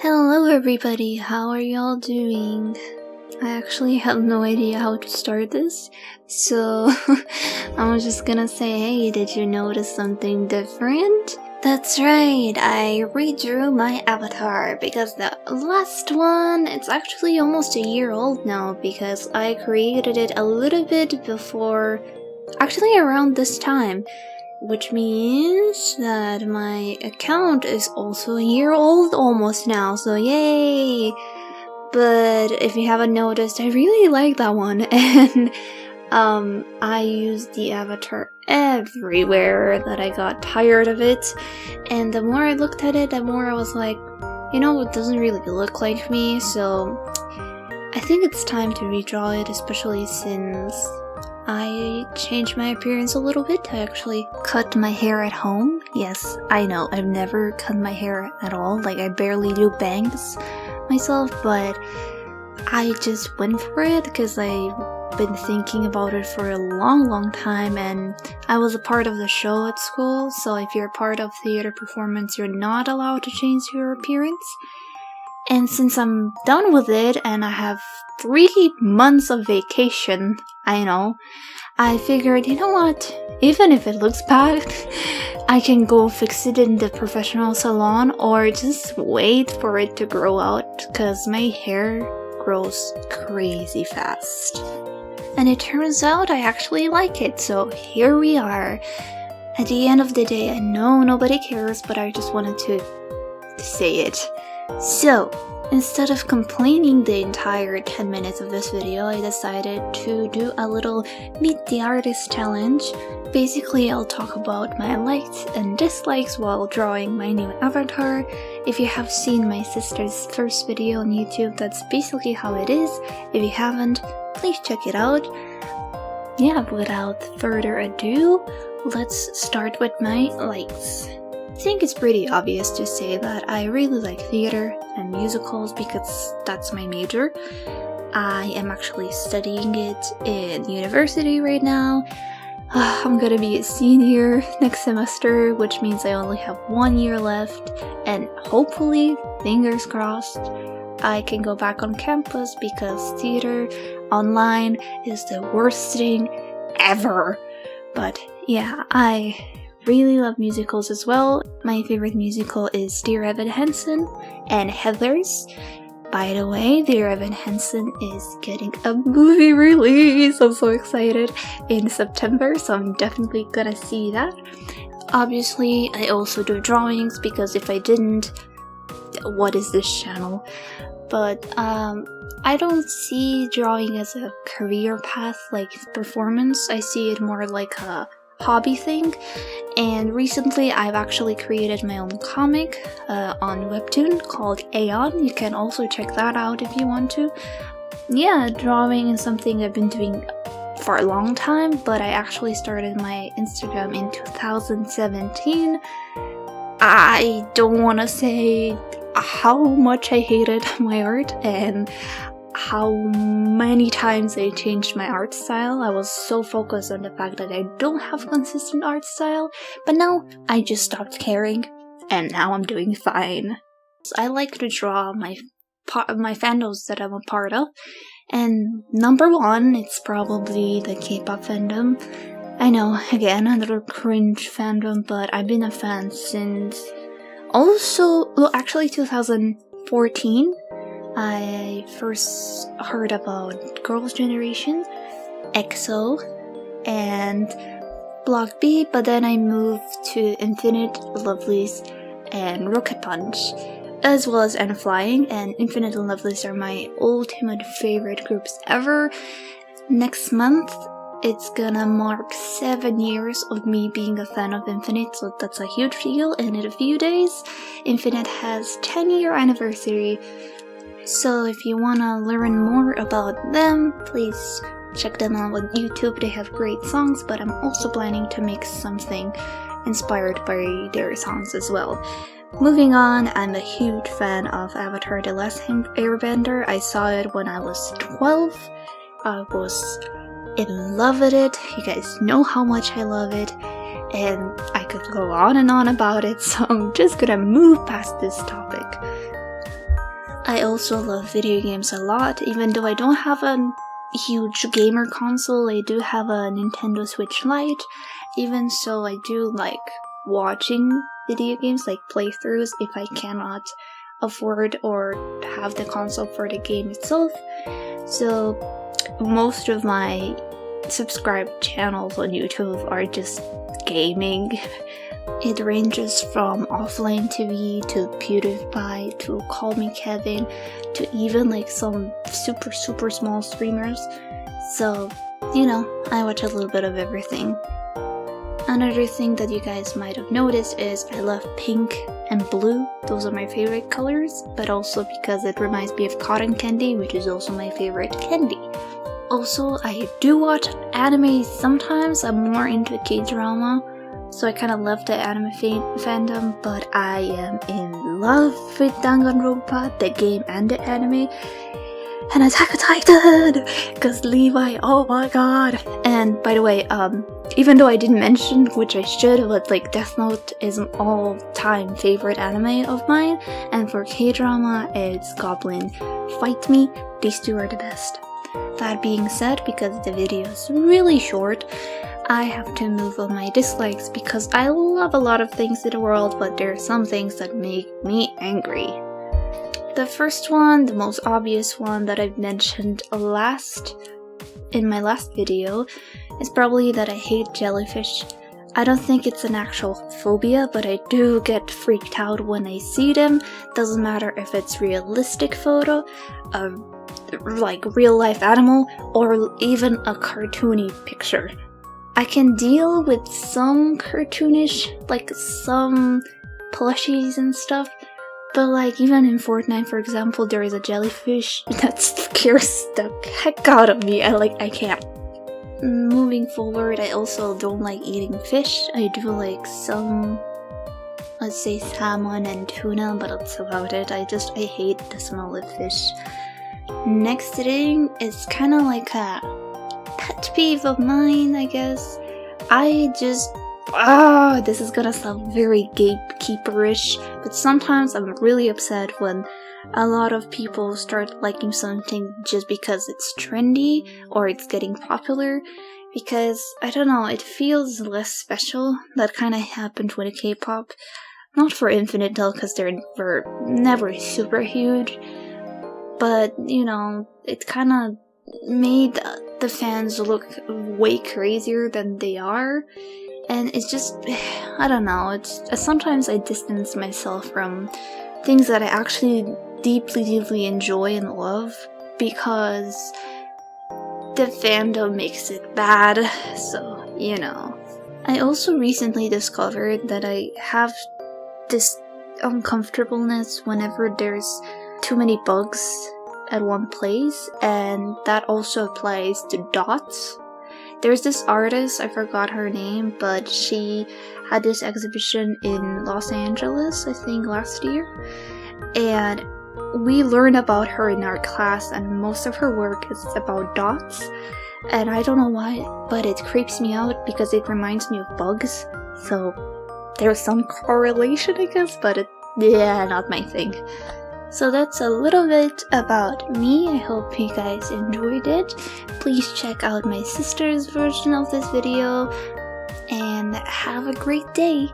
Hello everybody, how are y'all doing? I actually have no idea how to start this, so I'm just gonna say, hey, did you notice something different? That's right, I redrew my avatar because the last one, it's actually almost a year old now because I created it a little bit before, actually around this time. Which means that my account is also a year old almost now, so yay! But if you haven't noticed, I really like that one, and I used the avatar everywhere that I got tired of it, and the more I looked at it, the more I was like, you know, it doesn't really look like me, so I think it's time to redraw it, especially since I changed my appearance a little bit. I actually cut my hair at home. Yes, I know, I've never cut my hair at all. Like, I barely do bangs myself, but I just went for it because I've been thinking about it for a long time, and I was a part of the show at school, so if you're part of theater performance, you're not allowed to change your appearance. And since I'm done with it and I have 3 months of vacation, I know, I figured, you know what, even if it looks bad, I can go fix it in the professional salon or just wait for it to grow out because my hair grows crazy fast. And it turns out I actually like it, so here we are. At the end of the day, I know nobody cares, but I just wanted to say it. So, instead of complaining the entire 10 minutes of this video, I decided to do a little Meet the Artist challenge. Basically, I'll talk about my likes and dislikes while drawing my new avatar. If you have seen my sister's first video on YouTube, that's basically how it is. If you haven't, please check it out. Yeah, without further ado, let's start with my likes. I think it's pretty obvious to say that I really like theater and musicals because that's my major. I am actually studying it in university right now. I'm gonna be a senior next semester, which means I only have 1 year left, and hopefully, fingers crossed, I can go back on campus because theater online is the worst thing ever. But yeah, I really love musicals as well. My favorite musical is Dear Evan Hansen and Heathers. By the way, Dear Evan Hansen is getting a movie release. I'm so excited, in September, so I'm definitely gonna see that. Obviously, I also do drawings because if I didn't, what is this channel? But I don't see drawing as a career path like performance. I see it more like a hobby thing, and recently I've actually created my own comic on Webtoon called Aeon. You can also check that out if you want to. Yeah, drawing is something I've been doing for a long time, but I actually started my Instagram in 2017. I don't want to say how much I hated my art and how many times I changed my art style. I was so focused on the fact that I don't have consistent art style, but now I just stopped caring, and now I'm doing fine. I like to draw my fandoms that I'm a part of, and number 1, it's probably the K-pop fandom. I know, again, another cringe fandom, but I've been a fan since actually 2014. I first heard about Girls' Generation, EXO, and Block B, but then I moved to Infinite, Lovelyz, and Rocket Punch, as well as N-Flying, and Infinite and Lovelyz are my ultimate favorite groups ever. Next month, it's gonna mark 7 years of me being a fan of Infinite, so that's a huge deal, and in a few days, Infinite has 10-year anniversary. So if you wanna learn more about them, please check them out on YouTube. They have great songs, but I'm also planning to make something inspired by their songs as well. Moving on, I'm a huge fan of Avatar: The Last Airbender. I saw it when I was 12. I was in love with it. You guys know how much I love it, and I could go on and on about it, so I'm just gonna move past this topic. I also love video games a lot, even though I don't have a huge gamer console. I do have a Nintendo Switch Lite. Even so, I do like watching video games, like playthroughs, if I cannot afford or have the console for the game itself. So most of my subscribed channels on YouTube are just gaming. It ranges from Offline TV to PewDiePie to Call Me Kevin to even like some super small streamers. So, you know, I watch a little bit of everything. Another thing that you guys might have noticed is I love pink and blue. Those are my favorite colors, but also because it reminds me of cotton candy, which is also my favorite candy. Also, I do watch anime sometimes. I'm more into K-drama, so I kind of love the anime fandom, but I am in love with Danganronpa, the game and the anime, and Attack on Titan, because Levi, oh my god. And by the way, even though I didn't mention, which I should, but like Death Note is an all-time favorite anime of mine, and for K-drama, it's Goblin Fight Me. These two are the best. That being said, because the video is really short, I have to move on my dislikes because I love a lot of things in the world, but there are some things that make me angry. The first one, the most obvious one that I've mentioned in my last video, is probably that I hate jellyfish. I don't think it's an actual phobia, but I do get freaked out when I see them. Doesn't matter if it's realistic photo, like real life animal, or even a cartoony picture. I can deal with some cartoonish, like some plushies and stuff, but like even in Fortnite, for example, there is a jellyfish that scares the heck out of me. I can't. Moving forward, I also don't like eating fish. I do like some, let's say, salmon and tuna, but that's about it. I hate the smell of fish. Next thing is kind of like a pet peeve of mine, I guess. This is gonna sound very gatekeeperish, but sometimes I'm really upset when a lot of people start liking something just because it's trendy or it's getting popular, because, I don't know, it feels less special. That kind of happened with K-pop. Not for Infinite though, because they were never super huge, but, you know, it kind of made the fans look way crazier than they are, and it's just, I don't know, sometimes I distance myself from things that I actually deeply enjoy and love, because the fandom makes it bad, so, you know. I also recently discovered that I have this uncomfortableness whenever there's too many bugs at one place, and that also applies to dots. There's this artist, I forgot her name, but she had this exhibition in Los Angeles, I think last year, and we learned about her in our class, and most of her work is about dots, and I don't know why, but it creeps me out because it reminds me of bugs, so there's some correlation, I guess, but yeah, not my thing. So that's a little bit about me. I hope you guys enjoyed it. Please check out my sister's version of this video, and have a great day!